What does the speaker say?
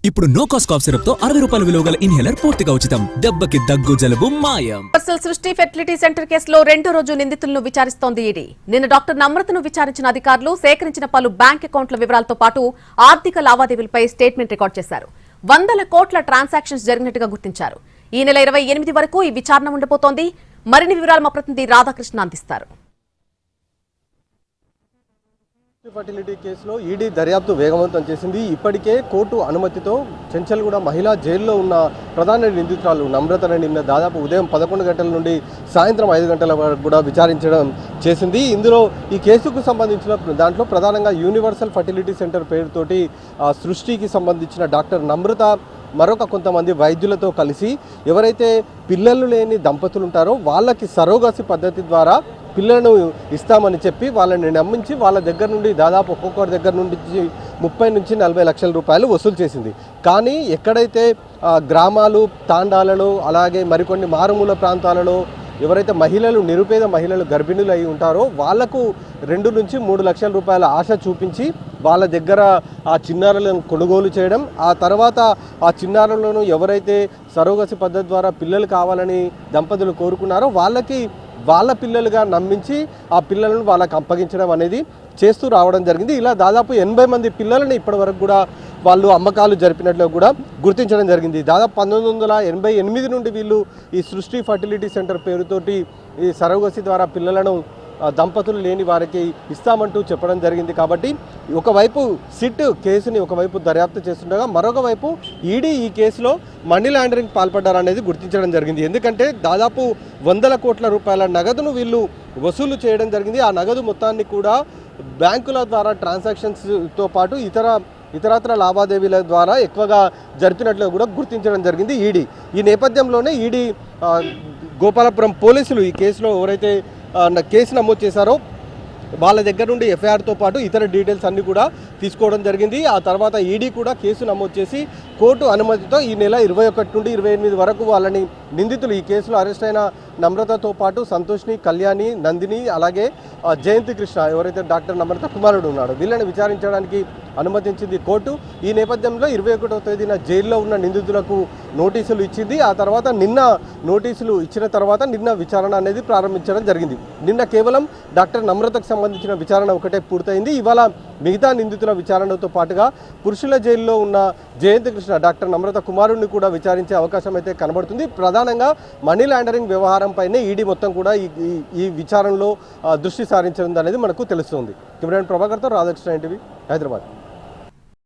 ఇప్పుడు no cost cough syrup తో 60 రూపాయల విలువ గల ఇన్హేలర్ పూర్తిగా ఉచితం. దెబ్బకి దగ్గు జలుబు మాయం. సృష్టి ఫెర్టిలిటీ సెంటర్ కేసులో రెండో రోజు నిందితులను విచారిస్తోంది ఈడీ. నిన్న డాక్టర్ నమ్రతను విచారించిన అధికారులు సేకరించిన పలు బ్యాంక్ అకౌంట్ల వివరాలతో పాటు ఆర్థిక లావాదేవీలపై స్టేట్మెంట్ రికార్డ్ చేశారు. వందల కోట్ల ట్రాన్సాక్షన్స్ జరిగినట్టుగా గుర్తించారు. ఈ నెల 28 వరకు ఈ విచారణ ఉండబోతోంది. మరిన్ని వివరాలు మా ప్రతినిధి రాధాకృష్ణ అందిస్తారు. ఫర్టిలిటీ కేసులో ఈడీ దర్యాప్తు వేగవంతం చేసింది. ఇప్పటికే కోర్టు అనుమతితో చెంచల్గూడ మహిళా జైల్లో ఉన్న ప్రధాన నిందితురాలు నమ్రతను నిన్న దాదాపు ఉదయం 11 గంటల నుండి సాయంత్రం 5 గంటల వరకు కూడా విచారించడం చేసింది. ఇందులో ఈ కేసుకు సంబంధించిన దాంట్లో ప్రధానంగా యూనివర్సల్ ఫర్టిలిటీ సెంటర్ పేరుతోటి సృష్టికి సంబంధించిన డాక్టర్ నమ్రత మరొక కొంతమంది వైద్యులతో కలిసి ఎవరైతే పిల్లలు లేని దంపతులు ఉంటారో వాళ్ళకి సరోగసి పద్ధతి ద్వారా పిల్లలను ఇస్తామని చెప్పి వాళ్ళని నమ్మించి వాళ్ళ దగ్గర నుండి దాదాపు ఒక్కొక్కరి దగ్గర నుండి 30 నుంచి 40 లక్షల రూపాయలు వసూలు చేసింది. కానీ ఎక్కడైతే గ్రామాలు తాండాలలో అలాగే మరికొన్ని మారుమూల ప్రాంతాలలో ఎవరైతే మహిళలు నిరుపేద మహిళలు గర్భిణులు అయి ఉంటారో వాళ్లకు 2 నుంచి 3 లక్షల రూపాయల ఆశ చూపించి వాళ్ళ దగ్గర ఆ చిన్నారులను కొనుగోలు చేయడం, ఆ తర్వాత ఆ చిన్నారులను ఎవరైతే సరోగసి పద్ధతి ద్వారా పిల్లలు కావాలని దంపతులు కోరుకున్నారో వాళ్ళ పిల్లలుగా నమ్మించి ఆ పిల్లలను వాళ్ళకి అప్పగించడం అనేది చేస్తూ రావడం జరిగింది. ఇలా దాదాపు 80 మంది పిల్లలని ఇప్పటి వరకు కూడా వాళ్ళు అమ్మకాలు జరిపినట్లు కూడా గుర్తించడం జరిగింది. దాదాపు 1988 నుండి వీళ్ళు ఈ సృష్టి ఫర్టిలిటీ సెంటర్ పేరుతోటి ఈ సరోగసి ద్వారా పిల్లలను దంపతులు లేని వారికి ఇస్తామంటూ చెప్పడం జరిగింది. కాబట్టి ఒకవైపు సిట్ కేసుని ఒకవైపు దర్యాప్తు చేస్తుండగా మరొక వైపు ఈడీ ఈ కేసులో మనీ లాండరింగ్ పాల్పడ్డారనేది గుర్తించడం జరిగింది. ఎందుకంటే దాదాపు 100 కోట్ల రూపాయల నగదును వీళ్ళు వసూలు చేయడం జరిగింది. ఆ నగదు మొత్తాన్ని కూడా బ్యాంకుల ద్వారా ట్రాన్సాక్షన్స్తో పాటు ఇతరత్ర లావాదేవీల ద్వారా ఎక్కువగా జరిపినట్లు కూడా గుర్తించడం జరిగింది ఈడీ. ఈ నేపథ్యంలోనే ఈడీ గోపాలపురం పోలీసులు ఈ కేసులో ఎవరైతే కేసు నమోదు చేశారో వాళ్ళ దగ్గర నుండి ఎఫ్ఐఆర్తో పాటు ఇతర డీటెయిల్స్ అన్నీ కూడా తీసుకోవడం జరిగింది. ఆ తర్వాత ఈడీ కూడా కేసు నమోదు చేసి కోర్టు అనుమతితో ఈ నెల 21 నుండి 28 వరకు వాళ్ళని నిందితులు ఈ కేసులో అరెస్ట్ అయిన నమ్రతతో పాటు సంతోష్ని, కళ్యాణి, నందిని అలాగే జయంతి కృష్ణ ఎవరైతే డాక్టర్ నమ్రత కుమారుడు ఉన్నాడో వీళ్ళని విచారించడానికి అనుమతించింది కోర్టు. ఈ నేపథ్యంలో 21వ తేదీన జైల్లో ఉన్న నిందితులకు నోటీసులు ఇచ్చింది. ఆ తర్వాత నిన్న నోటీసులు ఇచ్చిన తర్వాత నిన్న విచారణ అనేది ప్రారంభించడం జరిగింది. నిన్న కేవలం డాక్టర్ నమ్రతకు సంబంధించిన విచారణ ఒకటే పూర్తయింది. ఇవాళ మిగతా నిందితుల విచారణతో పాటుగా పురుషుల జైల్లో ఉన్న జయంతి కృష్ణ డాక్టర్ నమ్రత కుమారుడిని కూడా విచారించే అవకాశం అయితే కనబడుతుంది. ప్రధానంగా మనీ లాండరింగ్ వ్యవహారంపైనే ఈడీ మొత్తం కూడా ఈ విచారణలో దృష్టి సారించడం అనేది మనకు తెలుస్తుంది. కెమెరామెన్ ప్రభాకర్తో రాధాకృష్ణ, ఎన్టీవీ, హైదరాబాద్.